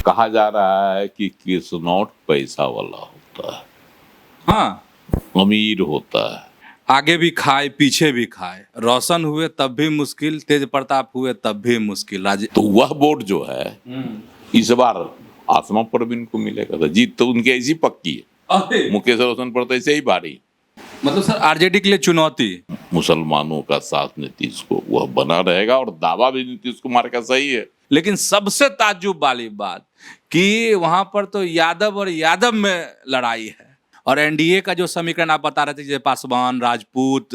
कहा जा रहा है कि कृष्णौट पैसा वाला होता है, हाँ, अमीर होता है। आगे भी खाए पीछे भी खाए, रोशन हुए तब भी मुश्किल, तेज प्रताप हुए तब भी मुश्किल। तो वह वोट जो है इस बार आसमा परवीन को मिलेगा। तो जीत तो उनकी ऐसी पक्की है, मुकेश रोशन पर तो ऐसे ही भारी। मतलब सर आरजेडी के लिए चुनौती। मुसलमानों का साथ नीतीश को वह बना रहेगा और दावा भी नीतीश कुमार का सही है। लेकिन सबसे ताज्जुब वाली बात कि वहां पर तो यादव और यादव में लड़ाई है, और एनडीए का जो समीकरण आप बता रहे थे, जैसे पासवान, राजपूत,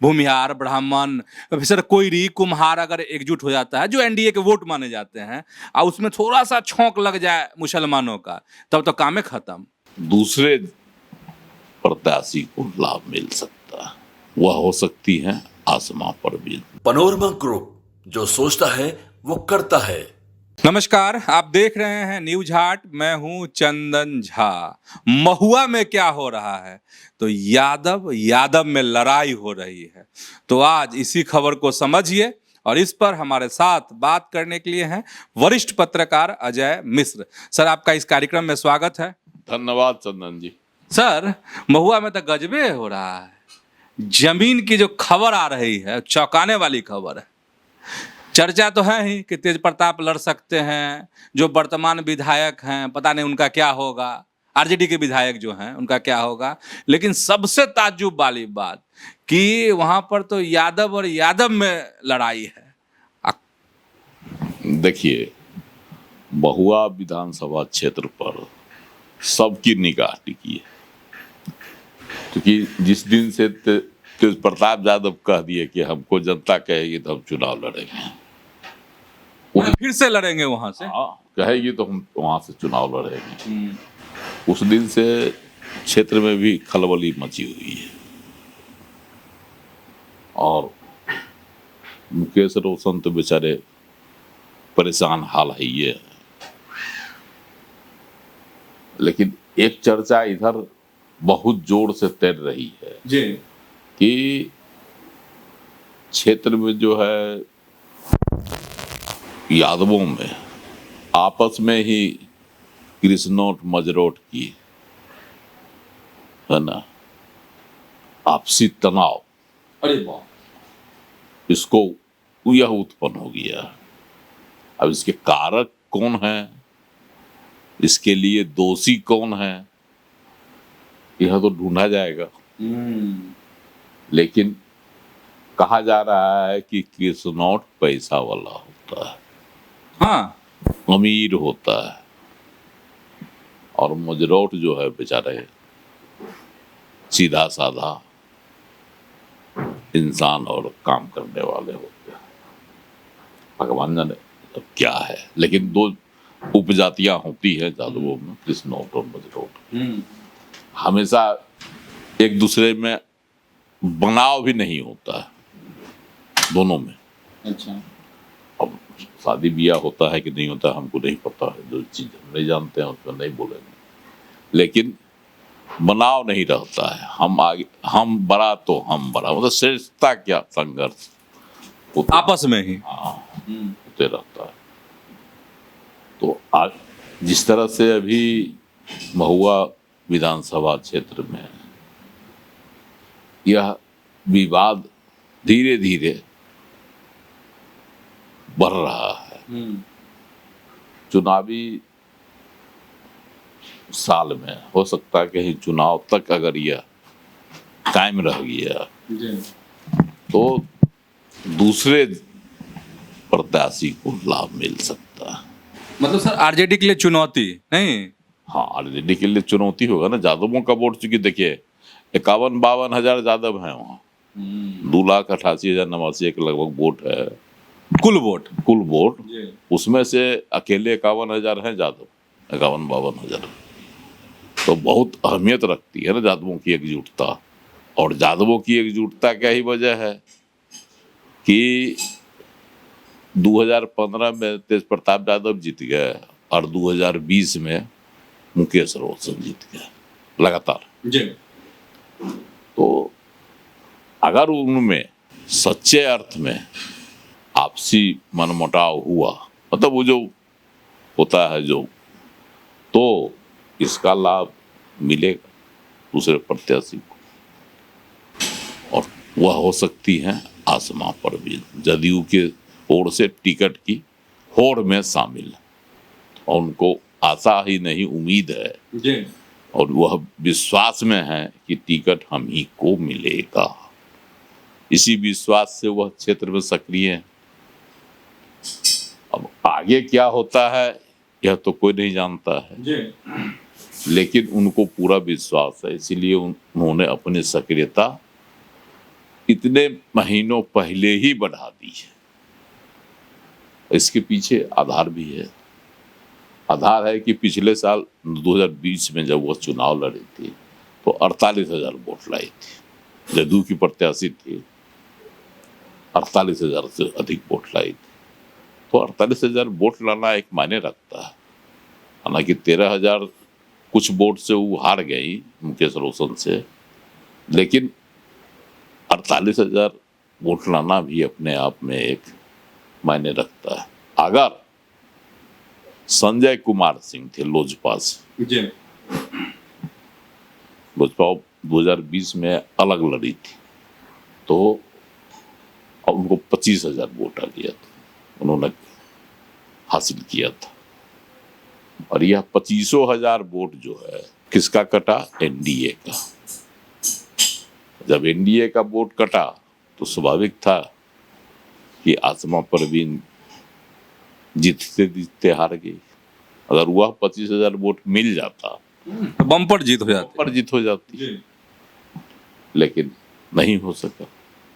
भूमिहार, ब्राह्मण, फिर कोईरी, कुम्हार अगर एकजुट हो जाता है, जो एनडीए के वोट माने जाते हैं, और उसमें थोड़ा सा छौंक लग जाए मुसलमानों का, तब तो कामे खत्म। दूसरे प्रत्याशी को लाभ मिल सकता है, वह हो सकती है आसमा परवीन। पनोरमा ग्रुप, जो सोचता है वो करता है। नमस्कार, आप देख रहे हैं न्यूज हाट। मैं हूं चंदन झा। महुआ में क्या हो रहा है? तो यादव में लड़ाई हो रही है। तो आज इसी खबर को समझिए, और इस पर हमारे साथ बात करने के लिए हैं वरिष्ठ पत्रकार अजय मिश्र। सर, आपका इस कार्यक्रम में स्वागत है। धन्यवाद चंदन जी। सर, महुआ में तो गजबे हो रहा है। जमीन की जो खबर आ रही है, चौंकाने वाली खबर है। चर्चा तो है ही कि तेज प्रताप लड़ सकते हैं, जो वर्तमान विधायक हैं पता नहीं उनका क्या होगा, आरजेडी के विधायक जो हैं उनका क्या होगा। लेकिन सबसे ताज्जुब वाली बात कि वहां पर तो यादव और यादव में लड़ाई है। देखिए, महुआ विधानसभा क्षेत्र पर सबकी निगाह टिकी है, क्योंकि जिस दिन से तेज प्रताप यादव कह दिए कि हमको जनता कहेगी तो हम चुनाव लड़ेंगे, फिर से लड़ेंगे वहां से। कहेगी तो हम वहां से चुनाव लड़ेंगे। उस दिन से क्षेत्र में भी खलबली मची हुई है, और मुकेश रोशन तो बेचारे परेशान हाल है ये। लेकिन एक चर्चा इधर बहुत जोर से तैर रही है जी कि क्षेत्र में जो है यादवों में आपस में ही कृष्णौट मजरोट की है ना, आपसी तनाव, अरे वाह, इसको यह उत्पन्न हो गया। अब इसके कारक कौन है, इसके लिए दोषी कौन है, यह तो ढूंढा जाएगा। लेकिन कहा जा रहा है कि कृष्णौट पैसा वाला होता है, हाँ, अमीर होता है, और मजरोट जो है बेचारे सीधा साधा इंसान और काम करने वाले होते हैं। भगवान जाने अब क्या है, लेकिन दो उपजातियां होती हैं यादवों में, कृष्णौट और मजरोट। हमेशा एक दूसरे में बनाव भी नहीं होता है दोनों में। अच्छा, अब शादी ब्याह होता है कि नहीं होता हमको नहीं पता है, जो चीज हम नहीं जानते हैं उसमें नहीं बोलेंगे, लेकिन बनाव नहीं रहता है। हम आगे, हम बड़ा तो हम बड़ा, मतलब श्रेष्ठता क्या संघर्ष आपस में ही होते रहता है। तो आज जिस तरह से अभी महुआ विधानसभा क्षेत्र में यह विवाद धीरे धीरे बढ़ रहा है, चुनावी साल में हो सकता है कहीं चुनाव तक अगर यह कायम रह गया तो दूसरे प्रत्याशी को लाभ मिल सकता है। मतलब सर आरजेडी के लिए चुनौती नहीं। हाँ, आरजेडी के लिए चुनौती होगा ना। यादवों का वोट, चूंकि देखिए 51-52 हजार यादव हैं वहाँ, 2,88,089 के लगभग वोट है कुल वोट। उसमें से अकेले 51,000 हैं यादव, 51-52 हजार। तो बहुत अहमियत रखती है ना यादवों की एकजुटता। और यादवों की एकजुटता क्या ही वजह है कि 2015 में तेज प्रताप यादव जीत गए और 2020 में मुकेश रोशन जीत गए लगातार। तो अगर उनमें सच्चे अर्थ में आपसी मनमुटाव हुआ, मतलब वो जो होता है, जो तो इसका लाभ मिलेगा दूसरे प्रत्याशी को, और वह हो सकती है आसमा परवीन, जदयू के ओर से टिकट की होड़ में शामिल, और उनको आशा ही नहीं उम्मीद है जी। और वह विश्वास में है कि टिकट हम ही को मिलेगा। इसी विश्वास से वह क्षेत्र में सक्रिय है। अब आगे क्या होता है यह तो कोई नहीं जानता है जी। लेकिन उनको पूरा विश्वास है, इसीलिए उन्होंने अपनी सक्रियता इतने महीनों पहले ही बढ़ा दी है। इसके पीछे आधार भी है। आधार है कि पिछले साल 2020 में जब वह चुनाव लड़ी थी तो 48,000 वोट लाई थी, जदयू की प्रत्याशी थी, 48,000 से अधिक वोट लाई थी। तो 48,000 वोट लाना एक मायने रखता है। हालांकि 13,000 कुछ वोट से वो हार गई मुकेश रोशन से, लेकिन 48,000 वोट लाना भी अपने आप में एक मायने रखता है। अगर संजय कुमार सिंह थे लोजपा से, जी। लोजपा 2020 में अलग लड़ी थी तो उनको 25,000 वोट आ गया था, उन्होंने हासिल किया था। और यह 25,000 वोट जो है किसका कटा? एनडीए का। जब एनडीए का वोट कटा तो स्वाभाविक था कि आसमा परवीन जीतते जीतते हार गई। अगर वह 25,000 वोट मिल जाता तो बम्पर जीत हो जाती। पर जीत हो जाती, जी। लेकिन नहीं हो सका,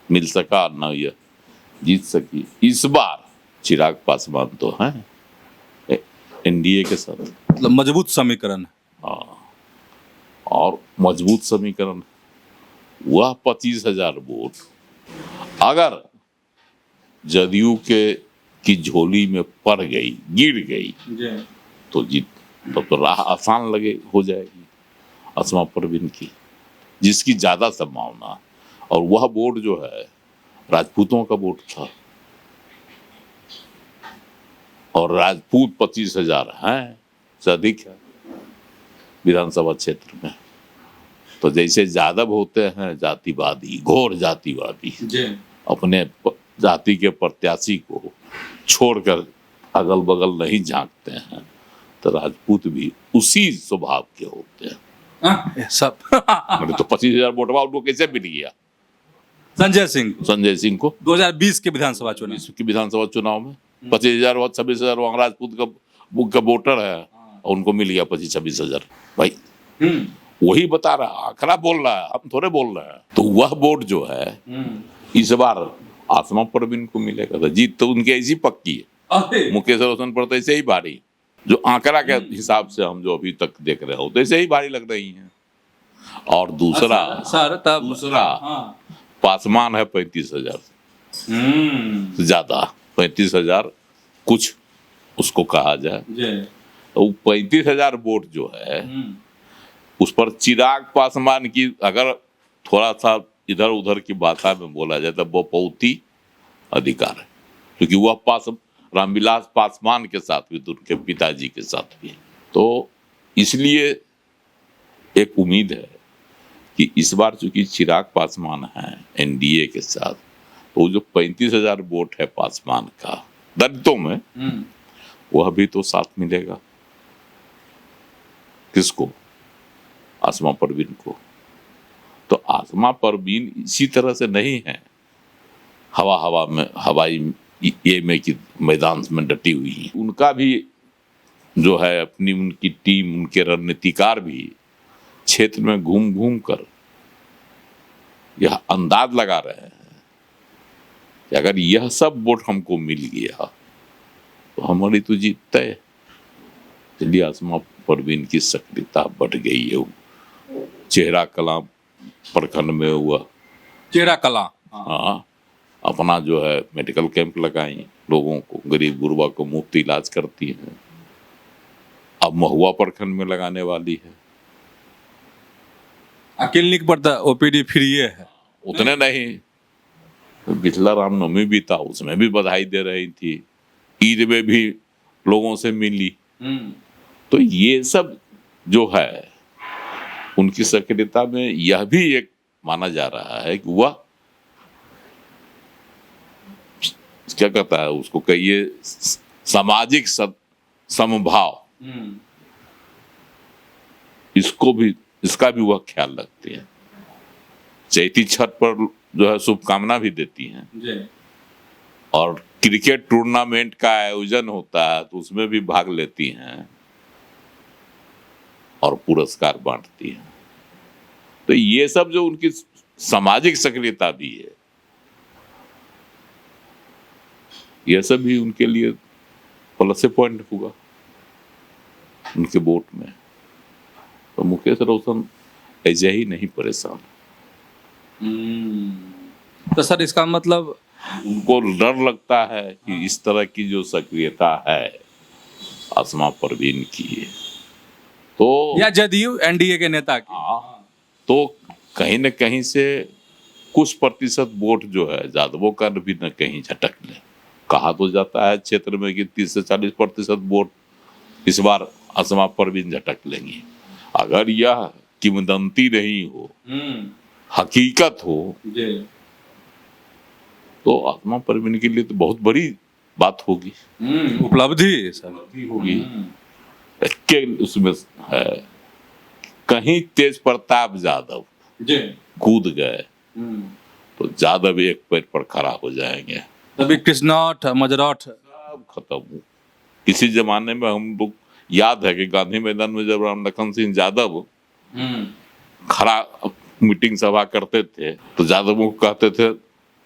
मिल सका न यह जीत सकी। इस बार चिराग पासवान तो हैं एनडीए के साथ, मतलब मजबूत समीकरण। हाँ, और मजबूत समीकरण। वह 25,000 वोट अगर जदयू के की झोली में पड़ गई, गिर गई, तो जीत तब तो राह आसान लगे हो जाएगी आसमा परवीन की, जिसकी ज्यादा संभावना। और वह वोट जो है राजपूतों का वोट था, और राजपूत 25,000 हैं से अधिक है विधानसभा क्षेत्र में। तो जैसे यादव होते हैं जातिवादी, घोर जातिवादी, अपने जाति के प्रत्याशी को छोड़कर अगल बगल नहीं झांकते हैं, तो राजपूत भी उसी स्वभाव के होते हैं। सब मतलब तो 25,000 वोट उनको कैसे मिल गया? संजय सिंह को 2020 के विधानसभा चुनाव की विधानसभा चुनाव में 25,000 और 26,000 वहाँ राजपूत का वोटर है, और उनको मिल गया 25-26,000। भाई वही बता रहा, आंकड़ा बोल रहा है, हम थोड़े बोल रहे हैं। तो वह वोट जो है इस बार आसमा परवीन को मिलेगा। तो जीत तो उनकी ऐसी पक्की है, मुकेश रोशन पर तो ऐसे ही भारी, जो आंकड़ा के हिसाब से हम जो अभी तक देख रहे हो तो ऐसे ही भारी लग रही है। और दूसरा पासवान है 35,000 ज्यादा, 35,000 कुछ उसको कहा जाए, तो 35,000 वोट जो है उस पर चिराग पासवान की अगर थोड़ा सा इधर उधर की भाषा में बोला जाए तो वो बहुत ही अधिकार है, क्योंकि वह रामविलास पासवान के साथ भी, तो उनके पिताजी के साथ भी। तो इसलिए एक उम्मीद है कि इस बार चूंकि चिराग पासवान है एनडीए के साथ, तो जो 35,000 वोट है पासवान का दलितों में, वह भी तो साथ मिलेगा किसको? आसमा परवीन को। तो आसमा परवीन इसी तरह से नहीं है हवा में, हवाई ये में कि मैदान में डटी हुई है। उनका भी जो है अपनी उनकी टीम, उनके रणनीतिकार भी क्षेत्र में घूम घूम कर यह अंदाज लगा रहे हैं कि अगर यह सब वोट हमको मिल गया तो हमारी तो जीत तय है। इसलिए आसमा परवीन की सक्रियता बढ़ गई है। चेहरा कलां प्रखंड में हुआ, चेहरा कलां, हाँ, अपना जो है मेडिकल कैंप लगाई, लोगों को, गरीब गुरबा को मुफ्त इलाज करती है। अब महुआ प्रखंड में लगाने वाली है। क्लिनिक पर तो ओपीडी फ्री है। उतने नहीं, पिछला रामनवमी भी था, उसमें भी बधाई दे रही थी, ईद में भी लोगों से मिली, तो ये सब जो है उनकी सक्रियता में यह भी एक माना जा रहा है कि वह क्या कहता है उसको कहिए सामाजिक समभाव, इसका भी वह ख्याल रखते हैं। चैती छठ पर जो है शुभकामना भी देती हैं और क्रिकेट टूर्नामेंट का आयोजन होता है तो उसमें भी भाग लेती हैं और पुरस्कार बांटती हैं। तो ये सब जो उनकी सामाजिक सक्रियता भी है, यह सब भी उनके लिए प्लस पॉइंट होगा उनके वोट में। तो मुकेश रोशन ऐसे ही नहीं परेशान। तो सर इसका मतलब उनको डर लगता है कि इस तरह की जो सक्रियता है आसमा परवीन की, तो या जदयू एनडीए के नेता की, तो कहीं न कहीं से कुछ प्रतिशत वोट जो है यादवों का भी न कहीं झटक ले। कहा तो जाता है क्षेत्र में कि 30 से 40% वोट इस बार आसमा परवीन झटक लेंगी। अगर यह किंवदंती नहीं हो, हकीकत हो, तो आसमा परवीन के लिए तो बहुत बड़ी बात होगी, उपलब्धि सर होगी। के उसमें है कहीं तेज प्रताप यादव कूद गए तो यादव एक पैर पर खड़ा हो जाएंगे, तभी कृष्णौठ मजरौठ सब खत्म। किसी जमाने में हम लोग याद है कि गांधी मैदान में जब राम लखन सिंह यादव खड़ा मीटिंग सभा करते थे तो यादवों को कहते थे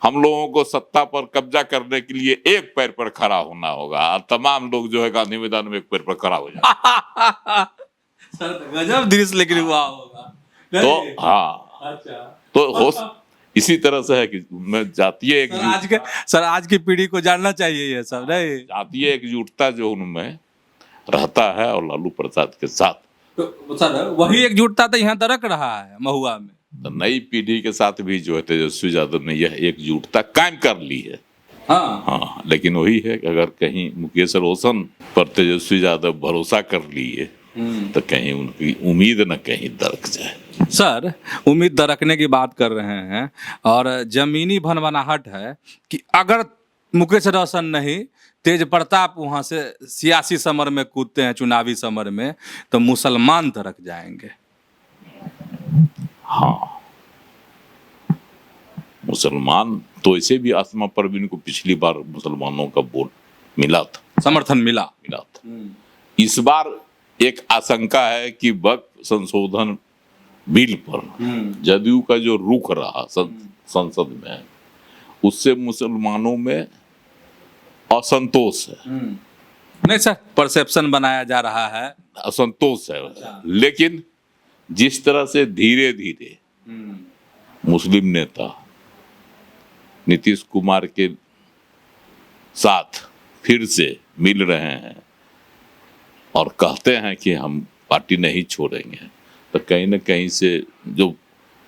हम लोगों को सत्ता पर कब्जा करने के लिए एक पैर पर खड़ा होना होगा, और तमाम लोग जो है गांधी मैदान में एक पैर पर खड़ा हो जाए। सर गजब दृश्य लेकिन हुआ होगा। तो हाँ, अच्छा, तो हो इसी तरह से है कि मैं जातीय सर आज की पीढ़ी को जानना चाहिए ये सब नहीं। जातीय एकजुटता जो उनमें रहता है और लालू प्रसाद के साथ, तो सर वही एकजुटता तो यहाँ दरक रहा है महुआ में। तो नई पीढ़ी के साथ भी जो है तेजस्वी यादव ने यह एकजुटता कायम कर ली है। हाँ, लेकिन वही है कि अगर कहीं मुकेश रोशन पर तेजस्वी यादव भरोसा कर लिए तो कहीं उनकी उम्मीद न कहीं दरक जाए। सर उम्मीद दरकने की बात कर रहे हैं और जमीनी भनभनाहट है कि अगर मुकेश रोशन नहीं तेज प्रताप वहां से सियासी समर में कूदते हैं, चुनावी समर में, तो मुसलमान दरक जाएंगे। हाँ, मुसलमान तो ऐसे भी आसमा परवीन को पिछली बार मुसलमानों का वोट मिला था, समर्थन मिला था। इस बार एक आशंका है कि वक्फ संशोधन बिल पर जदयू का जो रुख रहा संसद में, उससे मुसलमानों में असंतोष है। नहीं सर, परसेप्शन बनाया जा रहा है, असंतोष है। लेकिन जिस तरह से धीरे धीरे मुस्लिम नेता नीतीश कुमार के साथ फिर से मिल रहे हैं और कहते हैं कि हम पार्टी नहीं छोड़ेंगे, तो कहीं न कहीं से जो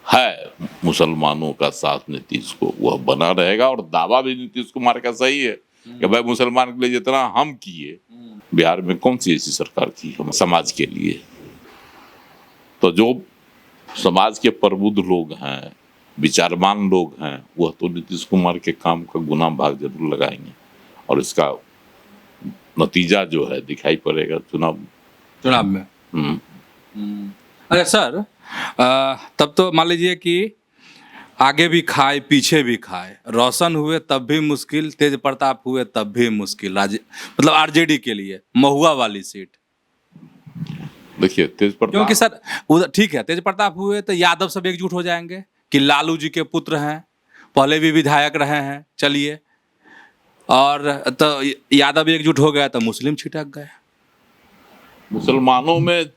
है मुसलमानों का साथ नीतीश को वह बना रहेगा। और दावा भी नीतीश कुमार का सही है कि भाई मुसलमान के लिए जितना हम किए, बिहार में कौन सी ऐसी सरकार की हम समाज के लिए। तो जो समाज के प्रबुद्ध लोग हैं, विचारवान लोग हैं, वह तो नीतीश कुमार के काम का गुना भाग जरूर लगाएंगे और इसका नतीजा जो है दिखाई पड़ेगा चुनाव में। अरे सर तब तो मान लीजिए कि आगे भी खाए पीछे भी खाए, रोशन हुए तब भी मुश्किल, तेज प्रताप हुए तब भी मुश्किल, मतलब आरजेडी के लिए महुआ वाली सीट। देखिए तेज प्रताप, क्योंकि सर उधर ठीक है तेज प्रताप हुए तो यादव सब एकजुट हो जाएंगे कि लालू जी के पुत्र हैं, पहले भी विधायक रहे हैं, चलिए, और तो यादव एकजुट हो गया तो मुस्लिम छिटक गए। मुसलमानों में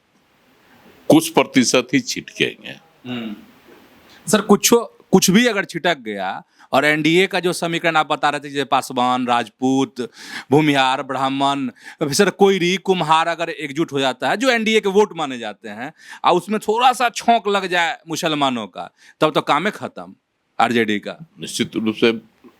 कुछ प्रतिशत ही छिटकेंगे। सर कुछ भी अगर छिटक गया और एनडीए का जो समीकरण आप बता रहे थे जैसे पासवान, राजपूत, भूमिहार, ब्राह्मण, सर कोयरी, कुम्हार अगर एकजुट हो जाता है जो एनडीए के वोट माने जाते हैं और उसमें थोड़ा सा छौंक लग जाए मुसलमानों का, तब तो काम खत्म आरजेडी का। निश्चित रूप से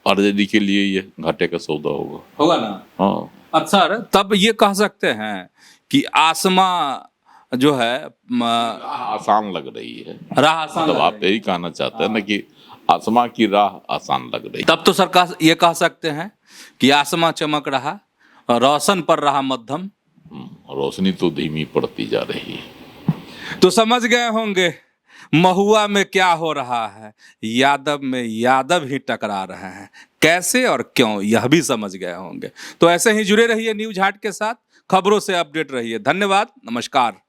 आरजेडी के लिए ये घाटे का सौदा होगा ना। हाँ। अच्छा सर तब ये कह सकते हैं कि आसमां जो है आसान लग रही है। राह आसान मतलब लग आप रही है। यही कहना चाहते हैं ना कि आसमां की राह आसान लग रही है। तब तो सरकार ये कह सकते हैं कि आसमां चमक रहा, रोशन पर रहा मध्यम। रोशनी तो धीमी पड़ती जा रही है। तो समझ गए होंगे महुआ में क्या हो रहा है, यादव में यादव ही टकरा रहे हैं, कैसे और क्यों यह भी समझ गए होंगे। तो ऐसे ही जुड़े रहिए न्यूज हाट के साथ, खबरों से अपडेट रहिए। धन्यवाद, नमस्कार।